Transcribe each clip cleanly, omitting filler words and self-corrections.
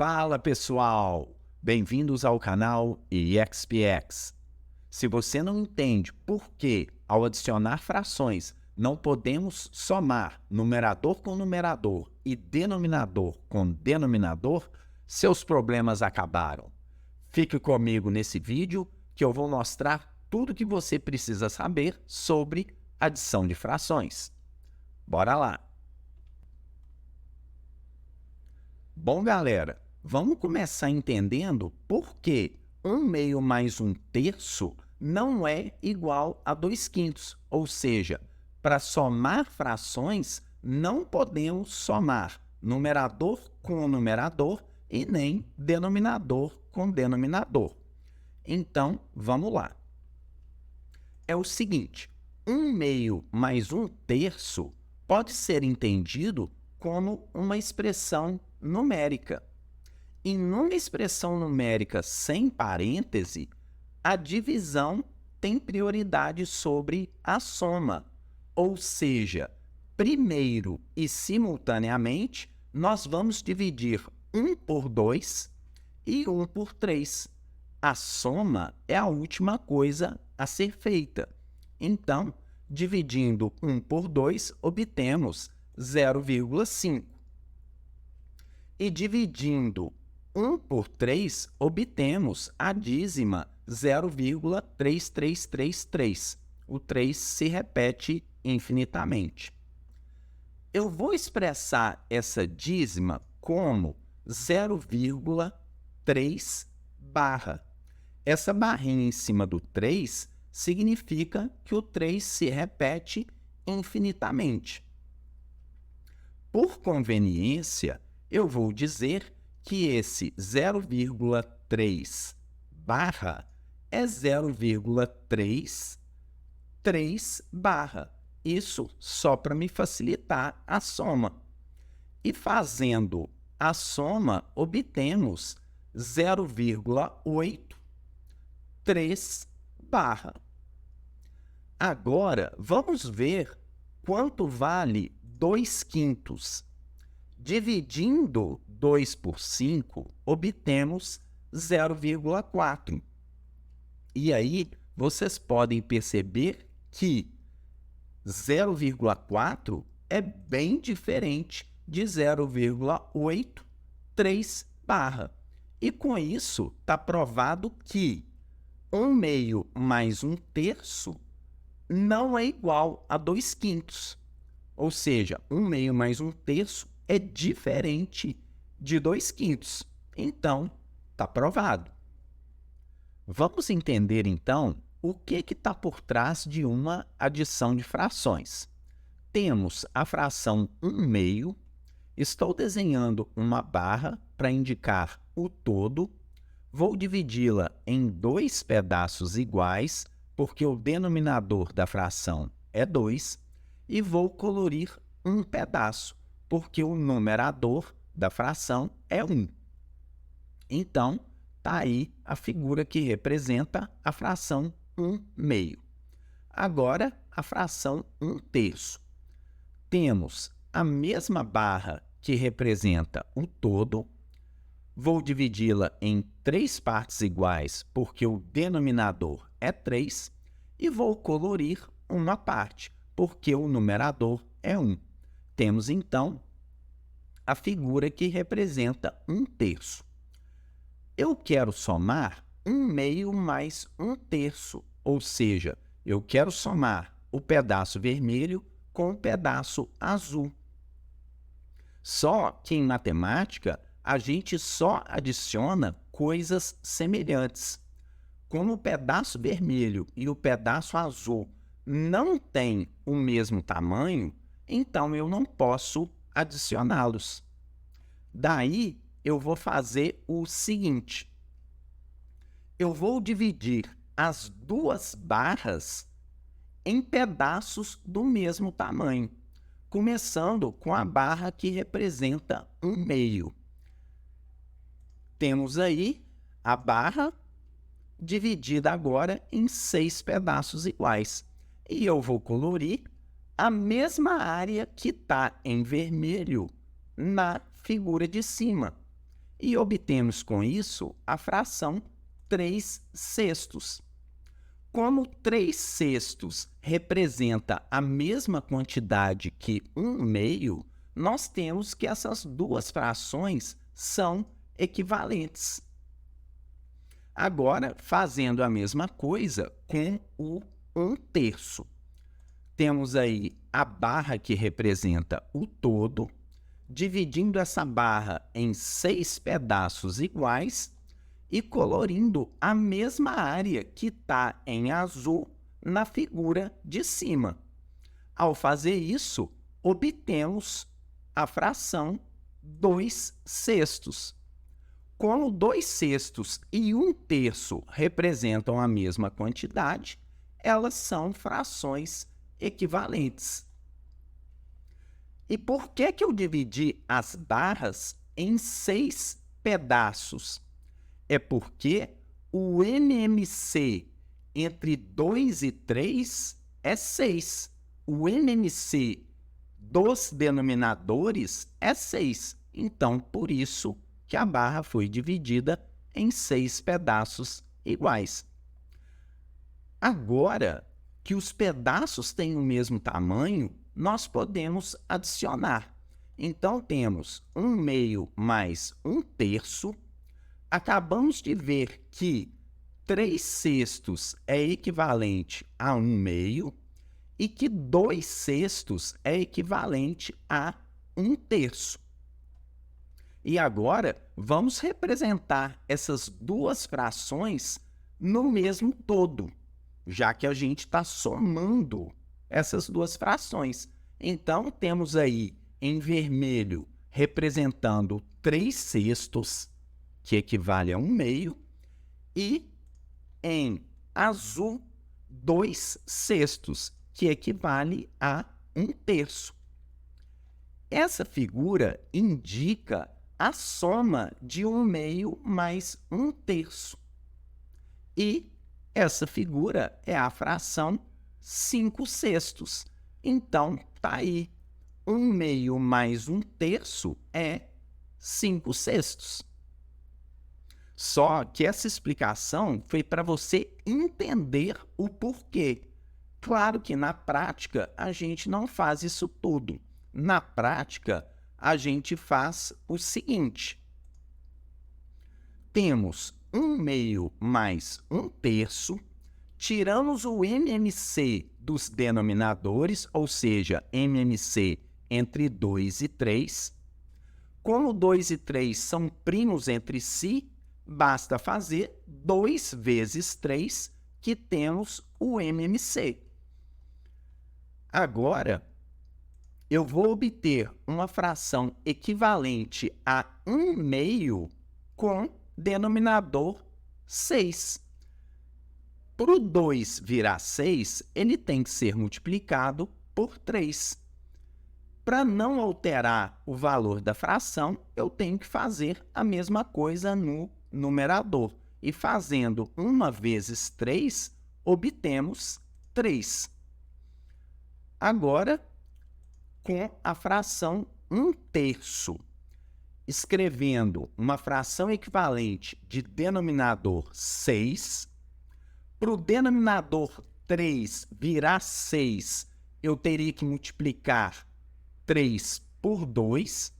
Fala pessoal, bem-vindos ao canal EXPX. Se você não entende por que, ao adicionar frações, não podemos somar numerador com numerador e denominador com denominador, seus problemas acabaram. Fique comigo nesse vídeo que eu vou mostrar tudo o que você precisa saber sobre adição de frações. Bora lá! Bom, galera, vamos começar entendendo por que 1/2 mais 1/3 não é igual a 2/5. Ou seja, para somar frações, não podemos somar numerador com numerador e nem denominador com denominador. Então, vamos lá. É o seguinte, 1/2 mais 1/3 pode ser entendido como uma expressão numérica. E numa expressão numérica sem parêntese, a divisão tem prioridade sobre a soma. Ou seja, primeiro e simultaneamente, nós vamos dividir 1 por 2 e 1 por 3. A soma é a última coisa a ser feita. Então, dividindo 1 por 2, obtemos 0,5. E dividindo 1 por 3, obtemos a dízima 0,3333. O 3 se repete infinitamente. Eu vou expressar essa dízima como 0,3 barra. Essa barrinha em cima do 3 significa que o 3 se repete infinitamente. Por conveniência, eu vou dizer que esse 0,3 barra é 0,33 barra. Isso só para me facilitar a soma. E fazendo a soma, obtemos 0,83 barra. Agora, vamos ver quanto vale 2/5. Dividindo 2 por 5, obtemos 0,4. E aí, vocês podem perceber que 0,4 é bem diferente de 0,83 barra. E com isso, está provado que 1/2 mais 1/3 não é igual a 2/5. Ou seja, 1/2 mais 1/3 é diferente de 2/5. Então, está provado. Vamos entender, então, o que está por trás de uma adição de frações. Temos a fração 1/2. Estou desenhando uma barra para indicar o todo. Vou dividi-la em 2 pedaços iguais, porque o denominador da fração é 2, e vou colorir um pedaço, porque o numerador da fração é 1. Então, está aí a figura que representa a fração 1/2. Agora, a fração 1/3. Temos a mesma barra que representa o todo. Vou dividi-la em 3 partes iguais, porque o denominador é 3, e vou colorir uma parte, porque o numerador é 1. Temos, então, a figura que representa 1/3. Eu quero somar 1/2 mais 1/3, ou seja, eu quero somar o pedaço vermelho com o pedaço azul. Só que em matemática, a gente só adiciona coisas semelhantes. Como o pedaço vermelho e o pedaço azul não têm o mesmo tamanho, então eu não posso adicioná-los. Daí, eu vou fazer o seguinte. Eu vou dividir as 2 barras em pedaços do mesmo tamanho, começando com a barra que representa 1/2. Temos aí a barra dividida agora em 6 pedaços iguais. E eu vou colorir a mesma área que está em vermelho na figura de cima. e obtemos com isso a fração 3/6. Como 3/6 representa a mesma quantidade que 1/2, nós temos que essas duas frações são equivalentes. Agora, fazendo a mesma coisa com o 1/3. Temos aí a barra que representa o todo, dividindo essa barra em 6 pedaços iguais e colorindo a mesma área que está em azul na figura de cima. Ao fazer isso, obtemos a fração 2/6. Como 2/6 e 1/3 representam a mesma quantidade, elas são frações equivalentes. E por que eu dividi as barras em 6 pedaços? É porque o MMC entre 2 e 3 é 6. O MMC dos denominadores é 6. Então, por isso que a barra foi dividida em 6 pedaços iguais. Agora que os pedaços têm o mesmo tamanho, nós podemos adicionar. Então, temos 1/2 mais 1/3. Acabamos de ver que 3/6 é equivalente a 1/2 e que 2/6 é equivalente a 1/3. E agora, vamos representar essas duas frações no mesmo todo, já que a gente está somando essas duas frações. Então, temos aí em vermelho representando 3/6, que equivale a 1/2, e em azul 2/6, que equivale a 1/3. Essa figura indica a soma de 1/2 mais 1/3. E essa figura é a fração 5/6. Então, tá aí. 1/2 mais 1/3 é 5/6. Só que essa explicação foi para você entender o porquê. Claro que na prática a gente não faz isso tudo. Na prática, a gente faz o seguinte. Temos 1/2 mais 1/3, tiramos o MMC dos denominadores, ou seja, MMC entre 2 e 3. Como 2 e 3 são primos entre si, basta fazer 2 vezes 3, que temos o MMC. Agora, eu vou obter uma fração equivalente a 1/2 com denominador 6. Para o 2 virar 6, ele tem que ser multiplicado por 3. Para não alterar o valor da fração, eu tenho que fazer a mesma coisa no numerador. E fazendo 1 vezes 3, obtemos 3. Agora, com a fração 1/3. Escrevendo uma fração equivalente de denominador 6, para o denominador 3 virar 6, eu teria que multiplicar 3 por 2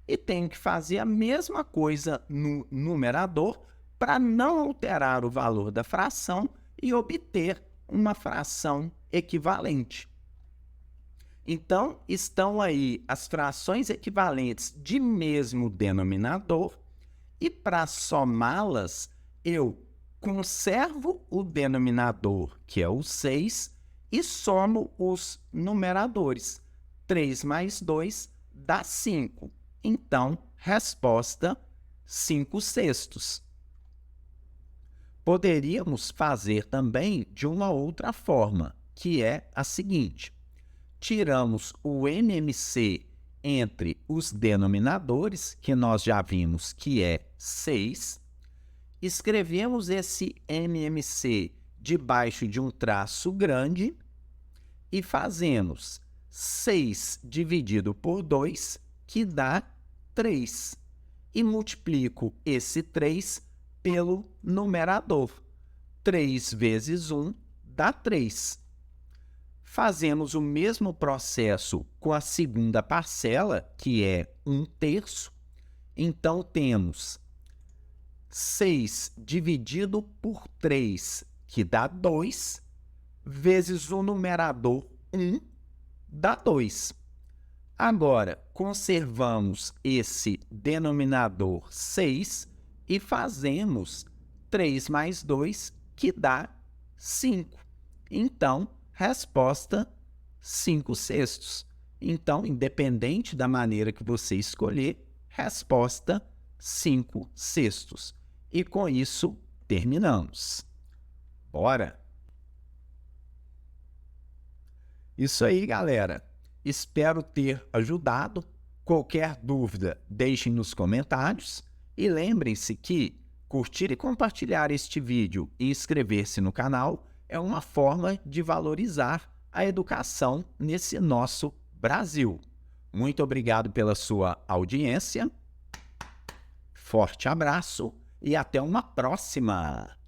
e tenho que fazer a mesma coisa no numerador para não alterar o valor da fração e obter uma fração equivalente. Então, estão aí as frações equivalentes de mesmo denominador e, para somá-las, eu conservo o denominador, que é o 6, e somo os numeradores. 3 mais 2 dá 5. Então, resposta 5/6. Poderíamos fazer também de uma outra forma, que é a seguinte. Tiramos o MMC entre os denominadores, que nós já vimos que é 6. Escrevemos esse MMC debaixo de um traço grande e fazemos 6 dividido por 2, que dá 3. e multiplico esse 3 pelo numerador. 3 vezes 1 dá 3. Fazemos o mesmo processo com a segunda parcela, que é 1/3. Então, temos 6 dividido por 3, que dá 2, vezes o numerador 1, dá 2. Agora, conservamos esse denominador 6 e fazemos 3 mais 2, que dá 5. Então, resposta 5/6. Então, independente da maneira que você escolher, resposta 5/6. E com isso, terminamos. Bora! Isso aí, galera. Espero ter ajudado. Qualquer dúvida, deixem nos comentários. E lembrem-se que curtir e compartilhar este vídeo e inscrever-se no canal é uma forma de valorizar a educação nesse nosso Brasil. Muito obrigado pela sua audiência. Forte abraço e até uma próxima!